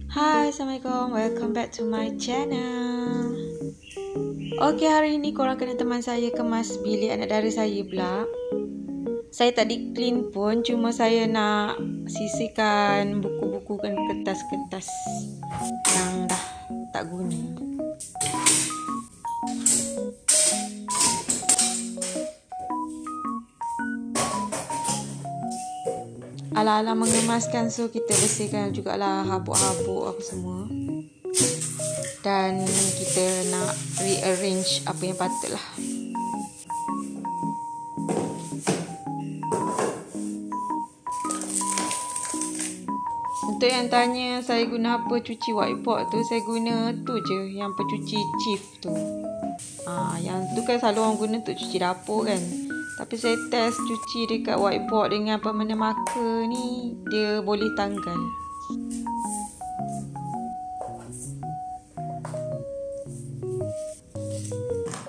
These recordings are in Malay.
Hai, Assalamualaikum. Welcome back to my channel. Okey, hari ni korang kena teman saya kemas bilik anak dara saya pula. Saya tak di clean pun, cuma saya nak sisihkan buku-buku dan kertas-kertas yang dah tak guna. Ala-ala mengemaskan, so kita bersihkan jugalah habuk-habuk apa semua. Dan kita nak rearrange apa yang patutlah. Untuk yang tanya saya guna apa cuci whiteboard tu, saya guna tu je, yang pencuci Cif tu. Yang tu kan selalu orang guna untuk cuci dapur kan. Tapi saya test cuci dekat whiteboard dengan permanent marker ni, dia boleh tanggal.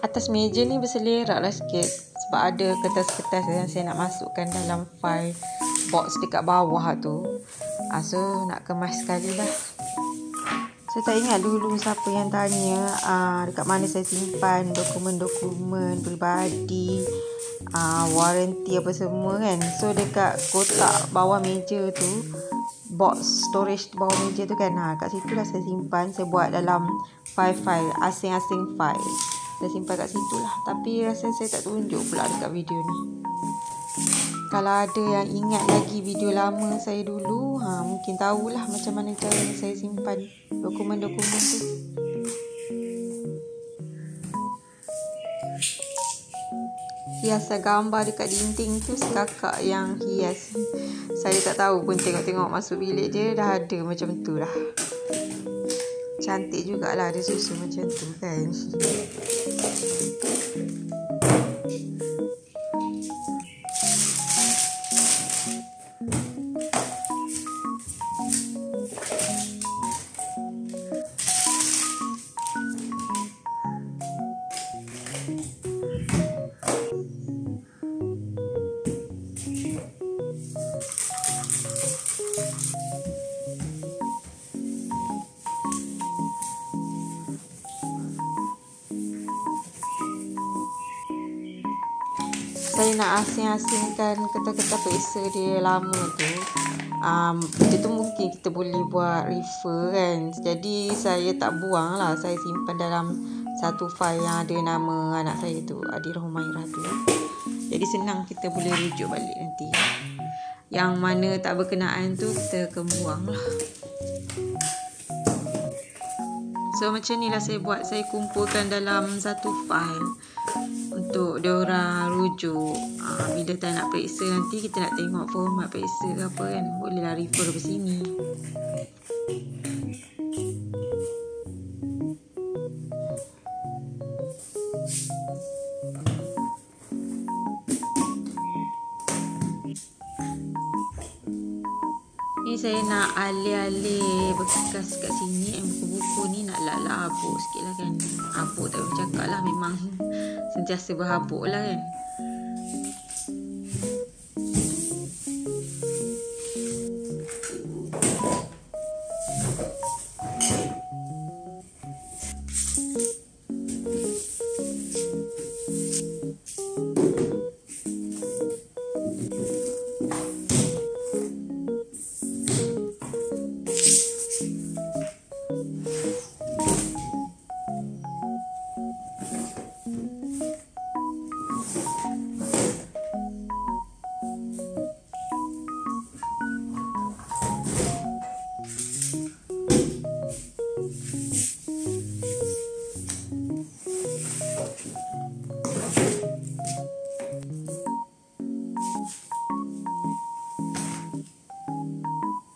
Atas meja ni berselerak lah sikit sebab ada kertas-kertas yang saya nak masukkan dalam file box dekat bawah tu. So nak kemas sekali lah. Saya tak ingat dulu siapa yang tanya dekat mana saya simpan dokumen-dokumen peribadi, waranti apa semua kan. So dekat kotak bawah meja tu, box storage bawah meja tu kan, kat situ lah saya simpan. Saya buat dalam file-file, asing-asing file. Saya simpan kat situ lah. Tapi rasa saya tak tunjuk pula dekat video ni. Kalau ada yang ingat lagi video lama saya dulu, mungkin tahulah macam mana cara saya simpan dokumen-dokumen tu. Hiasan gambar dekat dinding tu kakak yang hias. Saya tak tahu pun, tengok-tengok masuk bilik dia dah ada macam tu dah. Cantik jugalah ada susu macam tu kan. Saya nak asing-asingkan kertas-kertas periksa dia lama tu. Benda tu mungkin kita boleh buat refer kan. Jadi saya tak buang lah. Saya simpan dalam satu file yang ada nama anak saya tu, Adira Humairah tu. Jadi senang kita boleh rujuk balik nanti. Yang mana tak berkenaan tu kita akan buang lah. So macam ni lah saya buat. Saya kumpulkan dalam satu file untuk diorang rujuk. Bila tak nak periksa nanti, kita nak tengok format periksa ke apa kan, bolehlah refer ke sini. Ni saya nak alih-alih bekas kat sini. Buku-buku ni nak lap-lap habuk sikit lah kan. Habuk tak boleh cakap lah, memang sentiasa berhabuk lah kan.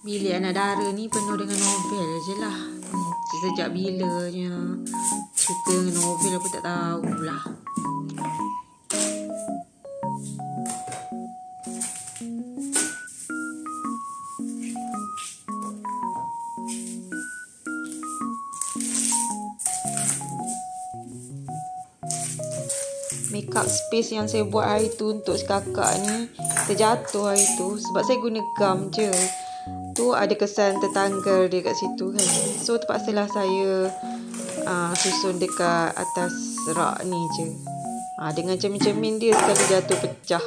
Bilik anak dara ni penuh dengan novel je lah. Sejak bilanya suka dengan novel aku tak tahulah. Makeup space yang saya buat hari tu untuk si kakak ni terjatuh hari tu sebab saya guna gum je. tu ada kesan tertanggal dia kat situ kan. So terpaksalah saya susun dekat atas rak ni je. Dengan cermin-cermin dia sekali jatuh pecah.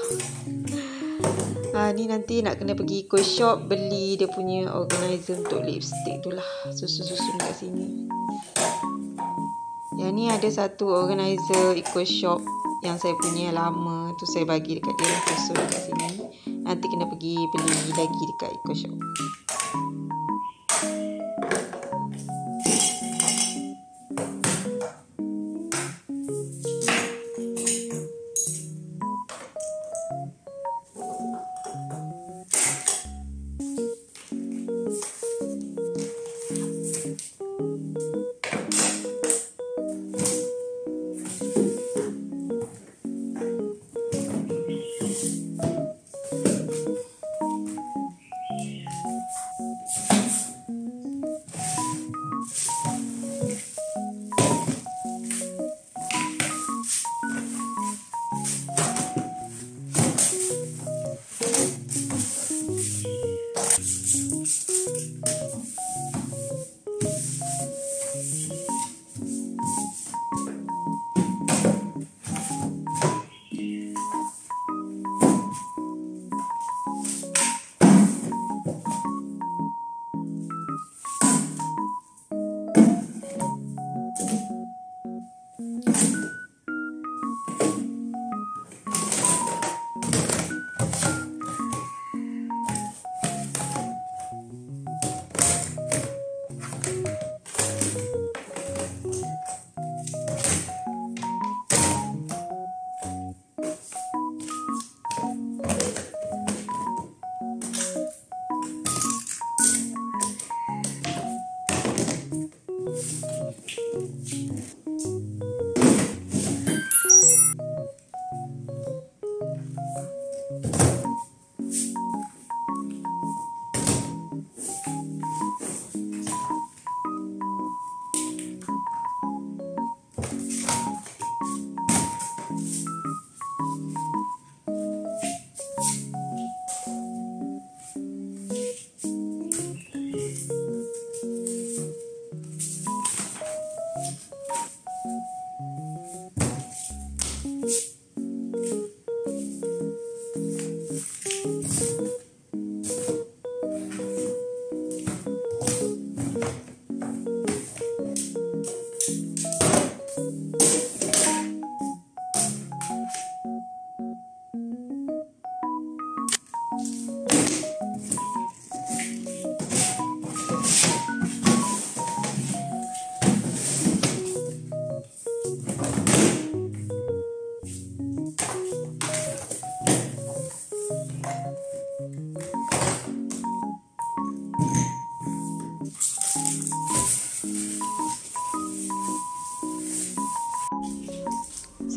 Ni nanti nak kena pergi eco shop beli dia punya organizer untuk lipstick tu lah. Susun-susun kat sini. Yang ni ada satu organizer eco shop yang saya punya lama tu, saya bagi dekat dia, susun dekat sini. Nanti kena pergi beli lagi dekat eco shop.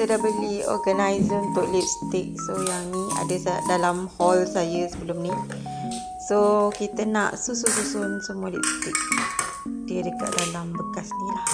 Saya dah beli organizer untuk lipstick. So yang ni ada dalam haul saya sebelum ni. So kita nak susun semua lipstick dia dekat dalam bekas ni lah.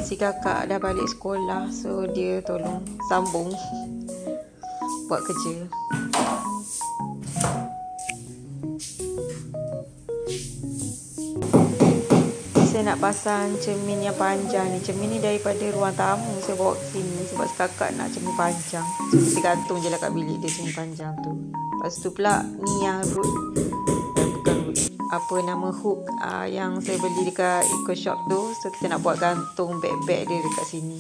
Si kakak dah balik sekolah, so dia tolong sambung buat kerja. Saya nak pasang cermin yang panjang ni. Cermin ni daripada ruang tamu saya bawa ke sini sebab kakak nak cermin panjang. So kita gantung je lah kat bilik dia cermin panjang tu. Lepas tu pula ni yang root, bukan root, apa nama hook yang saya beli dekat Eco Shop tu. So kita nak buat gantung beg-beg dia dekat sini.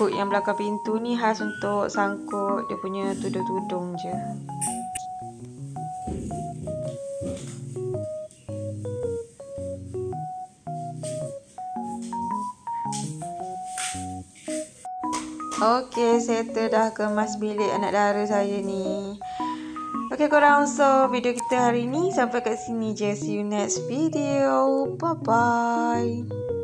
Hook yang belakang pintu ni khas untuk sangkut dia punya tudung-tudung je. Okey, settle dah kemas bilik anak dara saya ni. Okey korang, so video kita hari ni sampai kat sini je. See you next video. Bye bye.